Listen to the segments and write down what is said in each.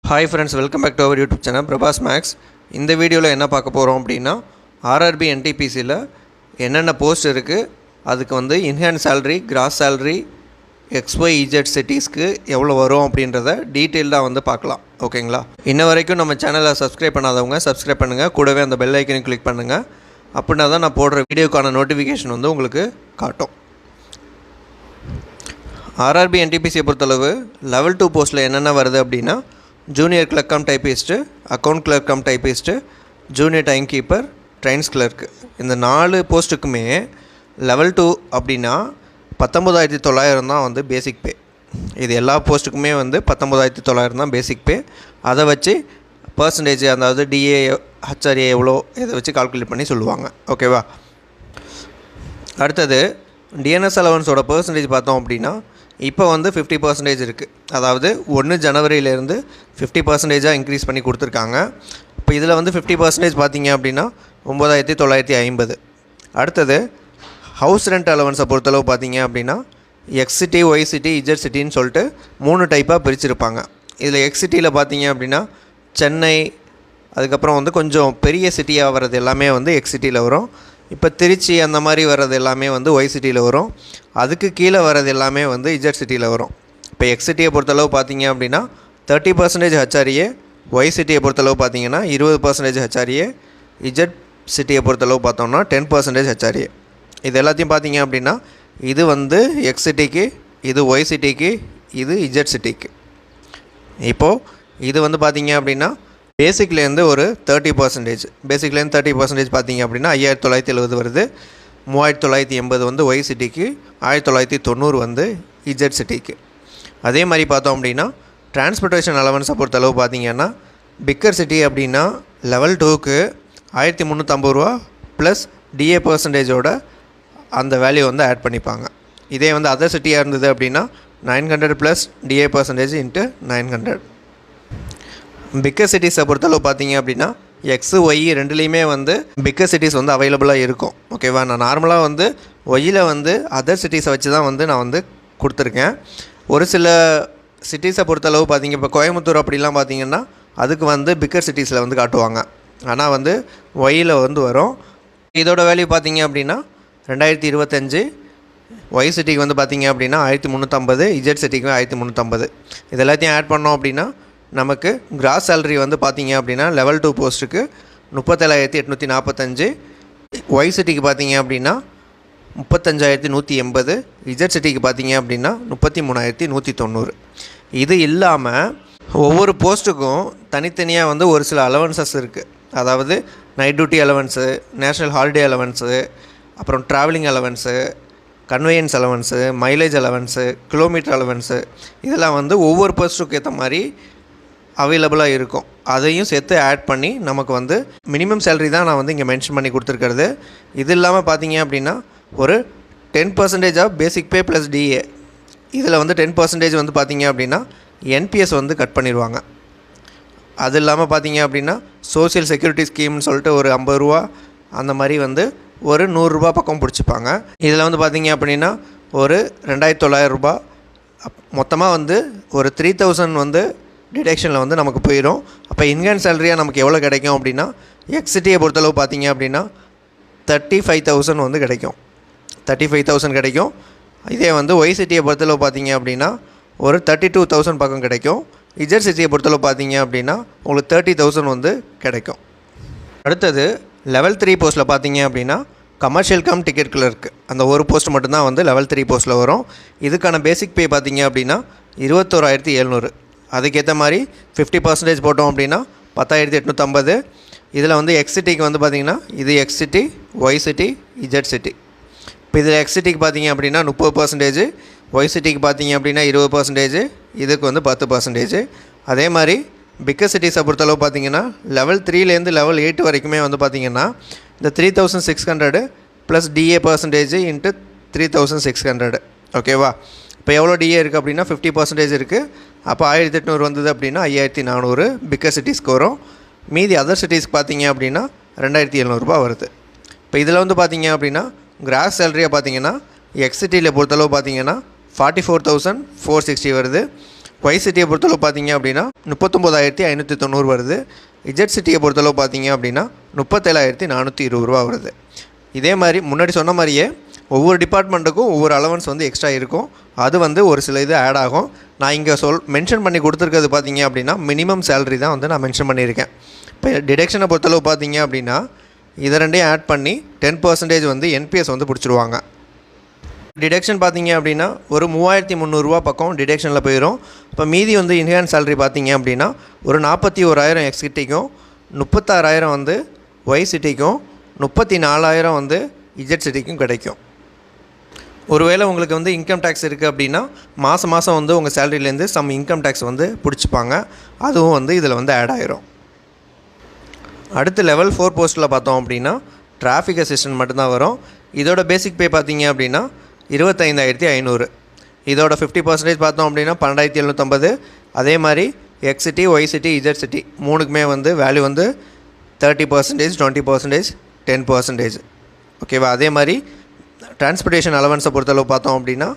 Hi friends, welcome back to our YouTube channel Prabhas makes. இந்த வீடியோவில் என்ன பார்க்க போகிறோம் அப்படின்னா, ஆர்ஆர்பி என்டிபிசியில் என்னென்ன போஸ்ட் இருக்குது, அதுக்கு வந்து in hand salary, cross salary, XYZ சிட்டிஸ்க்கு எவ்வளோ வரும் அப்படின்றத டீட்டெயில்டாக வந்து பார்க்கலாம். ஓகேங்களா? இன்ன வரைக்கும் நம்ம சேனலை சப்ஸ்கிரைப் பண்ணாதவங்க சப்ஸ்கிரைப் பண்ணுங்கள், கூடவே அந்த பெல் ஐக்கனையும் கிளிக் பண்ணுங்கள். அப்படின்னா தான் நான் போடுற வீடியோக்கான நோட்டிஃபிகேஷன் வந்து உங்களுக்கு காட்டும். ஆர்ஆர்பி என்டிபிசியை பொறுத்தளவு லெவல் 2 போஸ்ட்டில் என்னென்ன வருது அப்படின்னா, junior clerk cum typist, account clerk cum typist, junior time keeper, trains clerk. இந்த 4 போஸ்ட்டுக்குமே லெவல் 2 அப்படின்னா 19,900 தான் வந்து பேசிக் பே. இது எல்லா போஸ்ட்டுக்குமே வந்து 19,900 தான் பேசிக் பே. அதை வச்சு பர்சன்டேஜ், அதாவது டிஏ ஹச்ஆர்ஏ எவ்வளோ, இதை வச்சு கால்குலேட் பண்ணி சொல்லுவாங்க. ஓகேவா? அடுத்தது டிஎன்எஸ் அலவன்ஸோட பர்சன்டேஜ் பார்த்தோம் அப்படின்னா, இப்போ வந்து 50% இருக்குது. அதாவது 1 ஜனவரியிலேருந்து 50% இன்க்ரீஸ் பண்ணி கொடுத்துருக்காங்க. இப்போ இதில் வந்து 50% பார்த்தீங்க அப்படின்னா 9,950. அடுத்தது ஹவுஸ் ரெண்ட் அலவன்ஸை பொறுத்தளவு பார்த்தீங்க அப்படின்னா, எக்ஸிட்டி, ஒய்சிட்டி, இஜட் சிட்டின்னு சொல்லிட்டு 3 டைப்பாக பிரிச்சுருப்பாங்க. இதில் எக்ஸிட்டியில் பார்த்தீங்க அப்படின்னா சென்னை, அதுக்கப்புறம் வந்து கொஞ்சம் பெரிய சிட்டியாக வர்றது எல்லாமே வந்து எக்ஸிட்டியில் வரும். இப்போ திருச்சி அந்த மாதிரி வர்றது எல்லாமே வந்து ஒய் சிட்டியில் வரும். அதுக்கு கீழே வர்றது எல்லாமே வந்து இஜட் சிட்டியில் வரும். இப்போ எக்ஸிட்டியை பொறுத்தளவு பார்த்தீங்க அப்படின்னா 30% ஹச்ஆர்ஏ, ஒய் சிட்டியை பொறுத்தளவு பார்த்தீங்கன்னா 20% ஹச்ஆர்ஏ, இஜட் சிட்டியை பொறுத்தளவு பார்த்தோம்னா 10% ஹச்ஆர்ஏ. இது எல்லாத்தையும் பார்த்தீங்க அப்படின்னா, இது வந்து எக்ஸ் சிட்டிக்கு, இது ஒய் சிட்டிக்கு, இது இஜட் சிட்டிக்கு. இப்போது இது வந்து பார்த்தீங்க அப்படின்னா பேசிக்லேருந்து ஒரு 30%, பேசிக்லேருந்து 30% பார்த்தீங்க அப்படின்னா 5,970 வருது. 3,980 வந்து ஒய் சிட்டிக்கு, 1,990 வந்து இஜட் சிட்டிக்கு. அதே மாதிரி பார்த்தோம் அப்படின்னா டிரான்ஸ்போர்ட்டேஷன் அலவன்ஸை பொறுத்தளவு பார்த்தீங்கன்னா, பிக்கர் சிட்டி அப்படின்னா லெவல் 2க்கு 1,350 ரூபா ப்ளஸ் டிஏ பர்சன்டேஜோட அந்த வேல்யூ வந்து ஆட் பண்ணிப்பாங்க. இதே வந்து அதர் சிட்டியாக இருந்தது அப்படின்னா 900 plus DA percentage into 900. Bigger சிட்டிஸை பொறுத்தளவு பார்த்தீங்க அப்படின்னா எக்ஸ், ஒய் ரெண்டுலேயுமே வந்து பிக்கர் சிட்டிஸ் வந்து அவைலபிளாக இருக்கும். ஓகேவா? நான் நார்மலாக வந்து ஒய்யில் வந்து அதர் சிட்டிஸை வச்சு தான் வந்து நான் வந்து கொடுத்துருக்கேன். ஒரு சில சிட்டிஸை பொறுத்தளவு பார்த்தீங்க, இப்போ கோயம்புத்தூர் அப்படிலாம் பார்த்தீங்கன்னா அதுக்கு வந்து பிக்கர் சிட்டிஸில் வந்து காட்டுவாங்க. ஆனால் வந்து ஒய்யில் வந்து வரும். இதோட வேல்யூ பார்த்தீங்க அப்படின்னா 2025. ஒய் சிட்டிக்கு வந்து பார்த்தீங்க அப்படின்னா 1,350, இஜட் சிட்டிக்கு 1,350. இது எல்லாத்தையும் ஆட் பண்ணோம் அப்படின்னா நமக்கு கிராஸ் சேலரி வந்து பார்த்தீங்க அப்படின்னா லெவல் 2 போஸ்ட்டுக்கு 37,845, ஒய் சிட்டிக்கு பார்த்தீங்க அப்படின்னா 35,180, இஜட் சிட்டிக்கு பார்த்தீங்க அப்படின்னா 33,190. இது இல்லாமல் ஒவ்வொரு போஸ்ட்டுக்கும் தனித்தனியாக வந்து ஒரு சில அலவன்சஸ் இருக்குது. அதாவது night duty allowance, national holiday allowance, அப்புறம் travelling allowance, conveyance allowance, mileage allowance, kilometre allowance, இதெல்லாம் வந்து ஒவ்வொரு போஸ்ட்டுக்கு ஏற்ற மாதிரி அவைலபிளாக இருக்கும். அதையும் சேர்த்து ஆட் பண்ணி நமக்கு வந்து மினிமம் சேலரி தான் நான் வந்து இங்கே மென்ஷன் பண்ணி கொடுத்துருக்கிறது. இது இல்லாமல் பார்த்தீங்க அப்படின்னா ஒரு 10% of basic pay plus DA. இதில் வந்து 10% வந்து பார்த்தீங்க அப்படின்னா என்பிஎஸ் வந்து கட் பண்ணிடுவாங்க. அது இல்லாமல் பார்த்தீங்க அப்படின்னா சோஷியல் செக்யூரிட்டி ஸ்கீம்னு சொல்லிட்டு ஒரு 50 ரூபா அந்த மாதிரி வந்து ஒரு 100 ரூபா பக்கம் பிடிச்சிப்பாங்க. இதில் வந்து பார்த்தீங்க அப்படின்னா ஒரு 2,900 ரூபா மொத்தமாக வந்து ஒரு 3,000 வந்து டிடெக்ஷனில் வந்து நமக்கு போயிடும். அப்போ இன்ஹேண்ட் சேலரியாக நமக்கு எவ்வளோ கிடைக்கும் அப்படின்னா, எக்ஸிட்டியை பொறுத்தளவு பார்த்தீங்க அப்படின்னா 35,000 வந்து கிடைக்கும். 35,000 கிடைக்கும். இதே வந்து ஒய் சிட்டியை பொறுத்தளவு பார்த்தீங்க அப்படின்னா ஒரு 32,000 பக்கம் கிடைக்கும். இஜட் சிட்டியை பொறுத்தளவு பார்த்தீங்க அப்படின்னா உங்களுக்கு 30,000 வந்து கிடைக்கும். அடுத்தது லெவல் 3 போஸ்ட்டில் பார்த்தீங்க அப்படின்னா கமர்ஷியல் கம் டிக்கெட் கிளர்க்கு, அந்த ஒரு போஸ்ட் மட்டும்தான் வந்து லெவல் 3 போஸ்ட்டில் வரும். இதுக்கான பேசிக் பே பார்த்தீங்க அப்படின்னா 21,700. அதுக்கேற்ற மாதிரி 50% போட்டோம் அப்படின்னா 10,850. இதில் வந்து எக்ஸ் சிட்டிக்கு வந்து பார்த்திங்கன்னா இது X city, Y city, Z city. இப்போ இதில் எக்ஸ் சிட்டிக்கு பார்த்தீங்க அப்படின்னா 30%, ஒய் சிட்டிக்கு பார்த்தீங்க அப்படின்னா 20%, இதுக்கு வந்து 10%. அதே மாதிரி பிக்கர் சிட்டிஸை பொறுத்தளவு பார்த்தீங்கன்னா லெவல் 3லேருந்து லெவல் 8 வரைக்குமே வந்து பார்த்திங்கன்னா இந்த 3,600 ப்ளஸ் டிஏ பர்சன்டேஜ் இன்ட்டு 3,600. ஓகேவா? இப்போ எவ்வளோ டிஏ இருக்குது அப்படின்னா 50% இருக்குது. அப்போ 1,800 வந்தது அப்படின்னா 5,400 பிக்கர் சிட்டிஸ்க்கு வரும். மீதி அதர் சிட்டிஸ்க்கு பார்த்தீங்க அப்படின்னா 2,700 ரூபா வருது. இப்போ இதில் வந்து பார்த்தீங்க அப்படின்னா கிராஸ் சேலரியாக பார்த்தீங்கன்னா எக்ஸ் சிட்டியில் பொறுத்தளவு பார்த்தீங்கன்னா 44,460 வருது. ஒய் சிட்டியை பொறுத்தளவு பார்த்தீங்க அப்படின்னா 39,590 வருது. இஜெட் சிட்டியை பொறுத்தளவு பார்த்தீங்க அப்படின்னா 37,420 ரூபா வருது. இதே மாதிரி முன்னாடி சொன்ன மாதிரியே ஒவ்வொரு டிபார்ட்மெண்ட்டுக்கும் ஒவ்வொரு அலவன்ஸ் வந்து எக்ஸ்ட்ரா இருக்கும். அது வந்து ஒரு சில இது ஆட் ஆகும். நான் இங்கே மென்ஷன் பண்ணி கொடுத்துருக்கிறது பார்த்தீங்க அப்படின்னா மினிமம் சேலரி தான் வந்து நான் மென்ஷன் பண்ணியிருக்கேன். இப்போ டிடக்ஷனை பொறுத்தளவு பார்த்தீங்க அப்படின்னா இதை ரெண்டையும் ஆட் பண்ணி 10% வந்து என்பிஎஸ் வந்து பிடிச்சிருவாங்க. டிடக்ஷன் பார்த்தீங்க அப்படின்னா ஒரு 3,300 பக்கம் டிடக்ஷனில் போயிடும். இப்போ மீதி வந்து இன்ஹேண்ட் சேலரி பார்த்தீங்க அப்படின்னா ஒரு 41,000 எக்ஸ் சிட்டிக்கும் 36,000 வந்து ஒய் சிட்டிக்கும் 34,000 வந்து இஜெட் சிட்டிக்கும் கிடைக்கும். ஒருவேளை உங்களுக்கு வந்து இன்கம் டேக்ஸ் இருக்குது அப்படின்னா மாதம் வந்து உங்கள் சேலரியிலேருந்து சம் இன்கம் டேக்ஸ் வந்து பிடிச்சிப்பாங்க. அதுவும் வந்து இதில் வந்து ஆட் ஆகிரும். அடுத்து லெவல் 4 போஸ்ட்டில் பார்த்தோம் அப்படின்னா டிராஃபிக் அசிஸ்டன்ட் மட்டும்தான் வரும். இதோட பேசிக் பே பார்த்தீங்க அப்படின்னா 25,500. இதோட 50% பார்த்தோம் அப்படின்னா 12,750. அதே மாதிரி X city Y city Z city மூணுக்குமே வந்து வேல்யூ வந்து 30%, 20%, 10%. ஓகேவா? அதே மாதிரி டிரான்ஸ்போர்ட்டேஷன் அலவன்ஸை பொறுத்தளவு பார்த்தோம் அப்படின்னா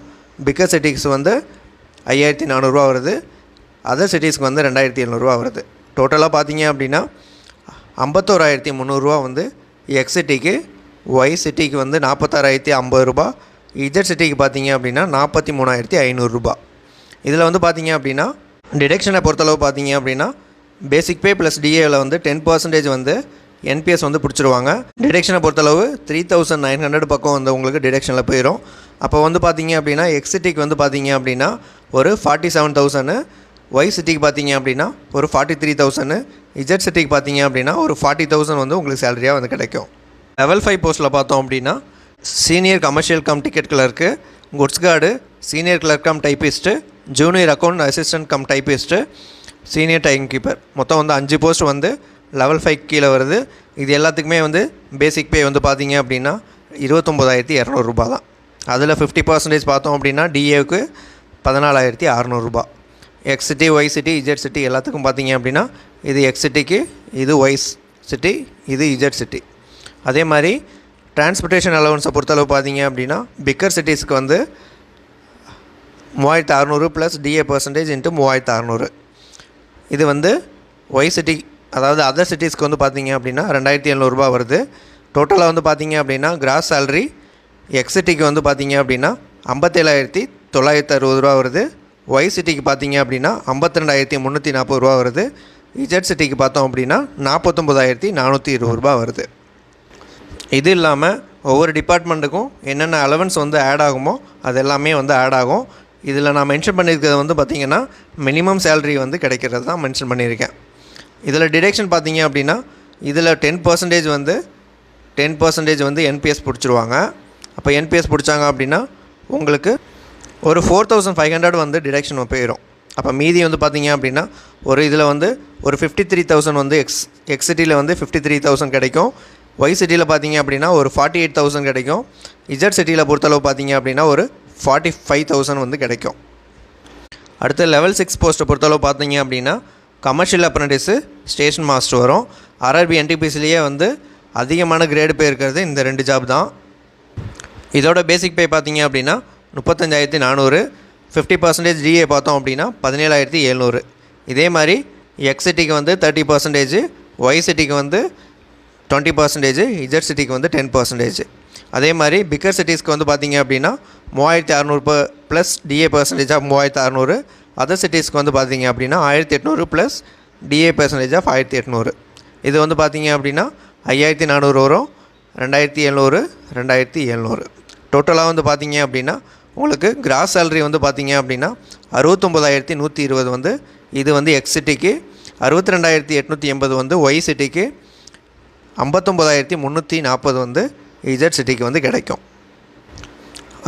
பிக்கர் சிட்டிஸ் வந்து 5,400 வருது. அதர் சிட்டிஸ்க்கு வந்து 2,700 வருது. டோட்டலாக பார்த்தீங்க அப்படின்னா 51,300 வந்து எக்ஸ் சிட்டிக்கு, ஒய் சிட்டிக்கு வந்து 46,050, இஜெட் சிட்டிக்கு பார்த்தீங்க அப்படின்னா 43,500. இதில் வந்து பார்த்தீங்க அப்படின்னா டிடக்ஷனை பொறுத்தளவு பார்த்தீங்க அப்படின்னா பேசிக் பே ப்ளஸ் டிஏவில் வந்து 10% வந்து என்பிஎஸ் வந்து பிடிச்சிருவாங்க. டிடக்ஷனை பொறுத்தளவு 3,900 பக்கம் வந்து உங்களுக்கு டிடக்ஷனில் போயிடும். அப்போ வந்து பார்த்தீங்க அப்படின்னா எக்ஸ் சிட்டிக்கு வந்து பார்த்தீங்க அப்படின்னா ஒரு 47,000, ஒய் சிட்டிக்கு பார்த்தீங்க அப்படின்னா ஒரு 43,000, இஜெட் சிட்டிக்கு பார்த்தீங்க அப்படின்னா ஒரு 40,000 வந்து உங்களுக்கு சேலரியாக வந்து கிடைக்கும். லெவல் 5 போஸ்ட்டில் பார்த்தோம் அப்படின்னா senior commercial cum ticket clerk, goods guard, senior clerk cum typist, junior account assistant cum typist, senior time keeper மொத்தம் வந்து 5 போஸ்ட் வந்து லெவல் 5 கீழே வருது. இது எல்லாத்துக்குமே வந்து பேசிக் பே வந்து பார்த்தீங்க அப்படின்னா 29,200 தான். அதில் 50% பார்த்தோம் அப்படின்னா டிஏவுக்கு 14,600. X city Y city Z city எல்லாத்துக்கும் பார்த்தீங்க அப்படின்னா இது எக்ஸ் சிட்டிக்கு, இது ஒய் சிட்டி, இது இஜெட் சிட்டி. அதே மாதிரி டிரான்ஸ்போர்ட்டேஷன் அலவன்ஸை பொறுத்தளவு பார்த்தீங்க அப்படின்னா பிக்கர் சிட்டிஸ்க்கு வந்து 3,600 ப்ளஸ் டிஏ பர்சன்டேஜ் இன்ட்டு 3,600. இது வந்து ஒய் சிட்டி அதாவது அதர் சிட்டிஸ்க்கு வந்து பார்த்தீங்க அப்படின்னா 2,700 வருது. டோட்டலாக வந்து பார்த்தீங்க அப்படின்னா கிராஸ் சேலரி எக்ஸ் சிட்டிக்கு வந்து பார்த்தீங்க அப்படின்னா 57,960 வருது. ஒய் சிட்டிக்கு பார்த்தீங்க அப்படின்னா 52,340 வருது. இஜெட் சிட்டிக்கு பார்த்தோம் அப்படின்னா 49,420 வருது. இது இல்லாமல் ஒவ்வொரு டிபார்ட்மெண்ட்டுக்கும் என்னென்ன அலவன்ஸ் வந்து ஆட் ஆகுமோ அது எல்லாமே வந்து ஆட் ஆகும். இதில் நான் மென்ஷன் பண்ணியிருக்கிறது வந்து பார்த்திங்கன்னா மினிமம் சேலரி வந்து கிடைக்கிறது தான் மென்ஷன் பண்ணியிருக்கேன். இதில் டிடக்ஷன் பார்த்தீங்க அப்படின்னா இதில் 10% வந்து என்பிஎஸ் பிடிச்சிருவாங்க. அப்போ என்பிஎஸ் பிடிச்சாங்க அப்படின்னா உங்களுக்கு ஒரு 4,500 வந்து டிடக்ஷன் போயிடும். அப்போ மீதி வந்து பார்த்தீங்க அப்படின்னா ஒரு இதில் வந்து ஒரு 53,000 வந்து எக்ஸ் சிட்டியில் வந்து 53,000 கிடைக்கும். ஒய் சிட்டியில் பார்த்தீங்க அப்படின்னா ஒரு 48,000 கிடைக்கும். இஜெட் சிட்டியில் பொறுத்தளவு பார்த்தீங்க அப்படின்னா ஒரு 45,000 வந்து கிடைக்கும். அடுத்து லெவல் 6 போஸ்ட்டை பொறுத்தளவு பார்த்தீங்க அப்படின்னா கமர்ஷியல் அப்ரண்டிஸு, ஸ்டேஷன் மாஸ்டர் வரும். ஆர்ஆர்பி என்டிபிசிலேயே வந்து அதிகமான கிரேடு பே இருக்கிறது இந்த 2 ஜாப் தான். இதோட பேசிக் பே பார்த்தீங்க அப்படின்னா 35,400, 50% டிஏ பார்த்தோம் அப்படின்னா 17,700. இதே மாதிரி எக்ஸ் சிட்டிக்கு வந்து 30%, ஒய் சிட்டிக்கு வந்து 20%, இஜெட் சிட்டிக்கு வந்து 10%. அதே மாதிரி பிக்கர் சிட்டிஸ்க்கு வந்து பார்த்தீங்க அப்படின்னா 3,600 plus DA percentage of 3,600. Other சிட்டிஸ்க்கு வந்து பார்த்தீங்க அப்படின்னா 1,800 ப்ளஸ் டிஏ பர்சன்டேஜ் ஆஃப் 1,800. இது வந்து பார்த்தீங்க அப்படின்னா 5,400 வரும். 2,700, 2,700. டோட்டலாக வந்து பார்த்தீங்க அப்படின்னா உங்களுக்கு கிராஸ் சேலரி வந்து பார்த்தீங்க அப்படின்னா 69,120 வந்து இது வந்து எக்ஸ் சிட்டிக்கு, 62,880 வந்து ஒய் சிட்டிக்கு, 59,340 வந்து இஜெட் சிட்டிக்கு வந்து கிடைக்கும்.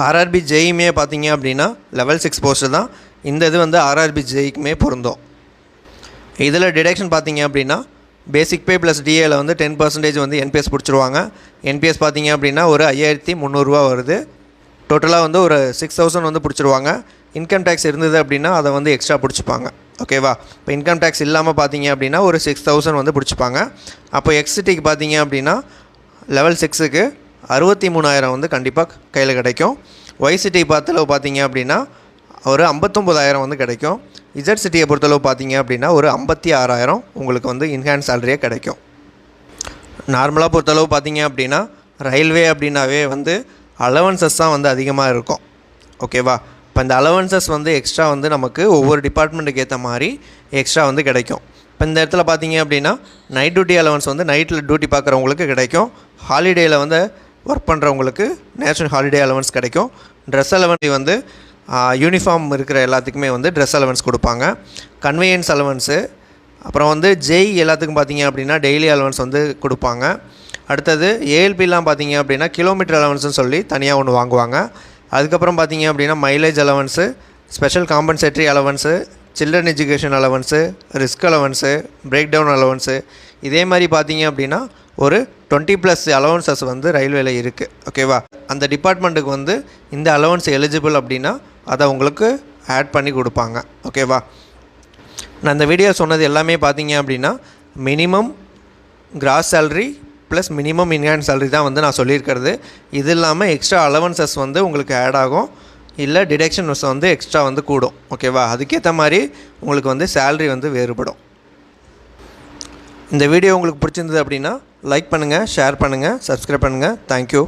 ஆர்ஆர்பி ஜெயிமே பார்த்தீங்க அப்படின்னா லெவல் 6 போஸ்ட்டு தான். இந்த இது வந்து ஆர்ஆர்பி ஜெயிக்குமே பொருந்தும். இதில் டிடக்ஷன் பார்த்தீங்க அப்படின்னா பேசிக் பே ப்ளஸ் டிஏவில் வந்து 10% வந்து என்பிஎஸ் பிடிச்சிருவாங்க. என்பிஎஸ் பார்த்தீங்க அப்படின்னா ஒரு 5,300 வருது. டோட்டலாக வந்து ஒரு 6,000 வந்து பிடிச்சிருவாங்க. இன்கம் டேக்ஸ் இருந்தது அப்படின்னா அதை வந்து எக்ஸ்ட்ரா பிடிச்சிப்பாங்க. ஓகேவா? இப்போ இன்கம் டேக்ஸ் இல்லாமல் பார்த்தீங்க அப்படின்னா ஒரு 6,000 வந்து பிடிச்சிப்பாங்க. அப்போ எக்ஸ் சிட்டிக்கு பார்த்தீங்க அப்படின்னா லெவல் 6க்கு 63,000 வந்து கண்டிப்பாக கையில் கிடைக்கும். ஒய் சிட்டி பார்த்தளவு பார்த்தீங்க அப்படின்னா ஒரு 59,000 வந்து கிடைக்கும். இசட் சிட்டியை பொறுத்தளவு பார்த்தீங்க அப்படின்னா ஒரு 56,000 உங்களுக்கு வந்து இன்ஹேன்ஸ் சேலரியே கிடைக்கும். நார்மலாக பொறுத்தளவு பார்த்தீங்க அப்படின்னா ரயில்வே அப்படின்னாவே வந்து அலவன்சஸ் தான் வந்து அதிகமாக இருக்கும். ஓகேவா? இப்போ இந்த அலவன்சஸ் வந்து எக்ஸ்ட்ரா வந்து நமக்கு ஒவ்வொரு டிபார்ட்மெண்ட்டுக்கு ஏற்ற மாதிரி எக்ஸ்ட்ரா வந்து கிடைக்கும். இப்போ இந்த இடத்துல பார்த்தீங்க அப்படின்னா நைட் டியூட்டி அலவன்ஸ் வந்து நைட்டில் டியூட்டி பார்க்குறவங்களுக்கு கிடைக்கும். ஹாலிடேயில் வந்து ஒர்க் பண்ணுறவங்களுக்கு நேஷனல் ஹாலிடே அலவன்ஸ் கிடைக்கும். ட்ரெஸ் அலவன்ஸ் வந்து யூனிஃபார்ம் இருக்கிற எல்லாத்துக்குமே வந்து ட்ரெஸ் அலவன்ஸ் கொடுப்பாங்க. கன்வீனியன்ஸ் அலவன்ஸு, அப்புறம் வந்து ஜெய் எல்லாத்துக்கும் பார்த்தீங்க அப்படின்னா டெய்லி அலவன்ஸ் வந்து கொடுப்பாங்க. அடுத்தது ஏஎல்பிலாம் பார்த்தீங்க அப்படின்னா கிலோமீட்டர் அலவன்ஸ்னு சொல்லி தனியாக ஒன்று வாங்குவாங்க. அதுக்கப்புறம் பார்த்தீங்க அப்படின்னா mileage allowance, special compensatory allowance, children education allowance, risk allowance, breakdown allowance, இதே மாதிரி பார்த்தீங்க அப்படின்னா ஒரு 20+ அலவன்சஸ் வந்து ரயில்வேல இருக்குது. ஓகேவா? அந்த டிபார்ட்மெண்ட்டுக்கு வந்து இந்த அலவன்ஸ் எலிஜிபிள் அப்படின்னா அதை உங்களுக்கு ஆட் பண்ணி கொடுப்பாங்க. ஓகேவா? நான் இந்த வீடியோ சொன்னது எல்லாமே பார்த்தீங்க அப்படின்னா minimum gross salary plus minimum enhance salary தான் வந்து நான் சொல்லியிருக்கிறது. இது இல்லாமல் எக்ஸ்ட்ரா அலவன்சஸ் வந்து உங்களுக்கு ஆட் ஆகும், இல்லை டிடக்ஷன்ஸ் வந்து எக்ஸ்ட்ரா வந்து கூடும். ஓகேவா? அதுக்கேற்ற மாதிரி உங்களுக்கு வந்து சேலரி வந்து வேறுபடும். இந்த வீடியோ உங்களுக்கு பிடிச்சிருந்தது அப்படின்னா லைக் பண்ணுங்கள், ஷேர் பண்ணுங்கள், சப்ஸ்கிரைப் பண்ணுங்கள். தேங்க்யூ.